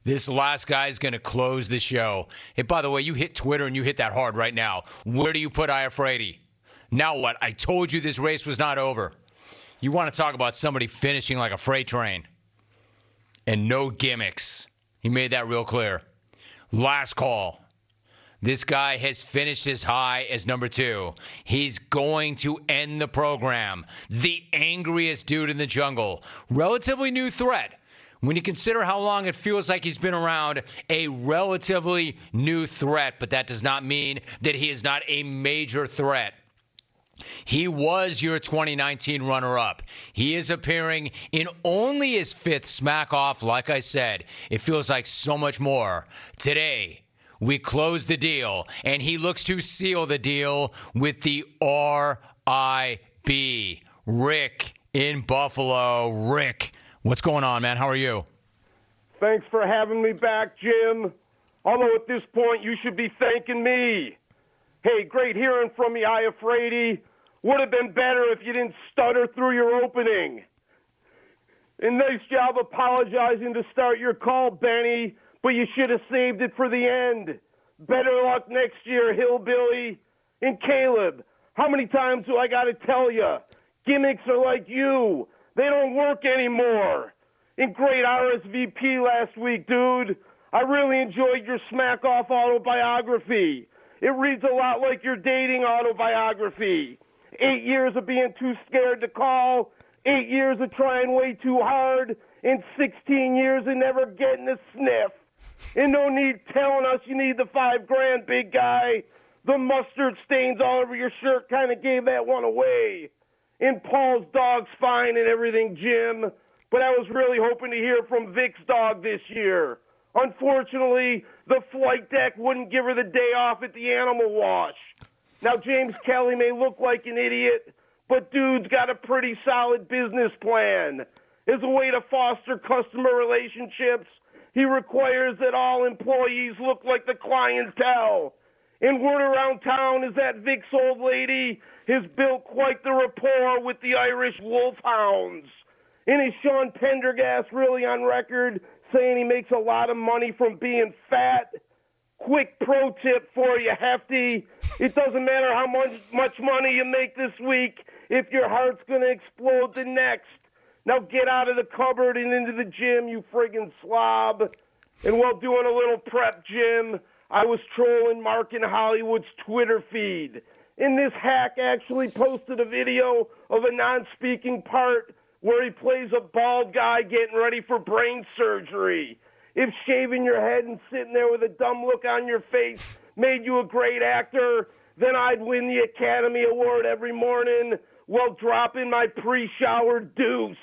This last guy is going to close the show. Hey, by the way, you hit Twitter and you hit that hard right now. Where do you put Iafrate? Now what? I told you this race was not over. You want to talk about somebody finishing like a freight train. And no gimmicks. He made that real clear. Last call. This guy has finished as high as number 2. He's going to end the program. The angriest dude in the jungle. Relatively new threat. When you consider how long it feels like he's been around, a relatively new threat. But that does not mean that he is not a major threat. He was your 2019 runner-up. He is appearing in only his 5th Smackoff. Like I said, it feels like so much more. Today, we close the deal, and he looks to seal the deal with the R.I.B. Rick in Buffalo. Rick, what's going on, man? How are you? Thanks for having me back, Jim. Although at this point, you should be thanking me. Hey, great hearing from you, Iafrate. Would have been better if you didn't stutter through your opening. And nice job apologizing to start your call, Benny, but you should have saved it for the end. Better luck next year, Hillbilly. And Caleb, how many times do I got to tell you? Gimmicks are like you. They don't work anymore. And great RSVP last week, dude. I really enjoyed your Smackoff autobiography. It reads a lot like your dating autobiography. 8 years of being too scared to call, 8 years of trying way too hard, and 16 years of never getting a sniff. And no need telling us you need the $5,000, big guy. The mustard stains all over your shirt kind of gave that one away. And Paul's dog's fine and everything, Jim. But I was really hoping to hear from Vic's dog this year. Unfortunately, the flight deck wouldn't give her the day off at the animal wash. Now, James Kelly may look like an idiot, but dude's got a pretty solid business plan. As a way to foster customer relationships, he requires that all employees look like the clientele. And word around town is that Vic's old lady has built quite the rapport with the Irish Wolfhounds. And is Sean Pendergast really on record saying he makes a lot of money from being fat? Quick pro tip for you, Hefty. It doesn't matter how much money you make this week if your heart's going to explode the next. Now get out of the cupboard and into the gym, you friggin' slob. And while doing a little prep, Jim, I was trolling Mark in Hollywood's Twitter feed. And this hack actually posted a video of a non-speaking part where he plays a bald guy getting ready for brain surgery. If shaving your head and sitting there with a dumb look on your face made you a great actor, then I'd win the Academy Award every morning while dropping my pre-shower deuce.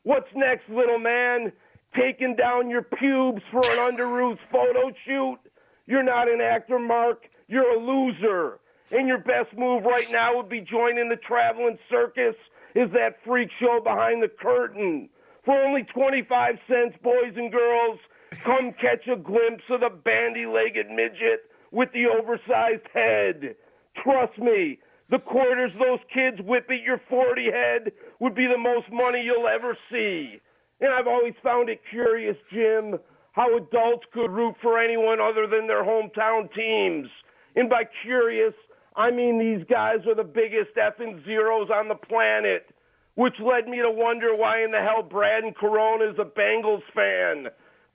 What's next, little man? Taking down your pubes for an under-roof photo shoot? You're not an actor, Mark. You're a loser. And your best move right now would be joining the traveling circus is that freak show behind the curtain. For only 25 cents, boys and girls, come catch a glimpse of the bandy-legged midget with the oversized head. Trust me, the quarters those kids whip at your 40 head would be the most money you'll ever see. And I've always found it curious, Jim, how adults could root for anyone other than their hometown teams. And by curious, I mean these guys are the biggest effing zeros on the planet, which led me to wonder why in the hell Brad and Corona is a Bengals fan.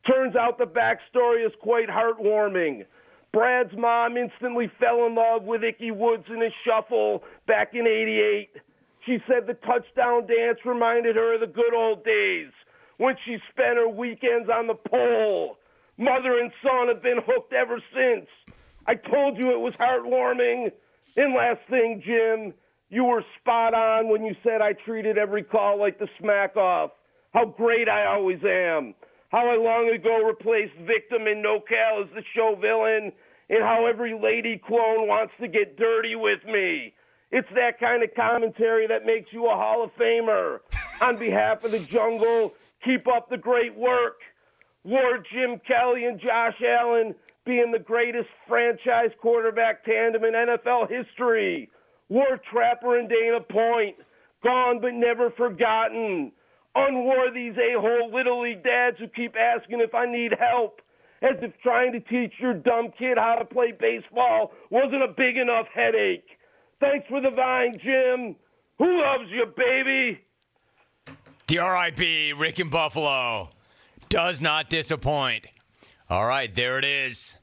Turns out the backstory is quite heartwarming. Brad's mom instantly fell in love with Ickey Woods in his shuffle back in '88. She said the touchdown dance reminded her of the good old days when she spent her weekends on the pole. Mother and son have been hooked ever since. I told you it was heartwarming. And last thing, Jim, you were spot on when you said I treated every call like the Smackoff. How great I always am. How I long ago replaced Victim in NoCal as the show villain, and how every lady clone wants to get dirty with me. It's that kind of commentary that makes you a Hall of Famer. On behalf of the jungle, keep up the great work. Lord Jim Kelly and Josh Allen being the greatest franchise quarterback tandem in NFL history. Lord Trapper and Dana Point, gone but never forgotten. unwar these a-hole Little League dads who keep asking if I need help, as if trying to teach your dumb kid how to play baseball wasn't a big enough headache. Thanks for the vine, Jim. Who loves you, baby? The R.I.P. Rick in Buffalo does not disappoint. All right, there it is.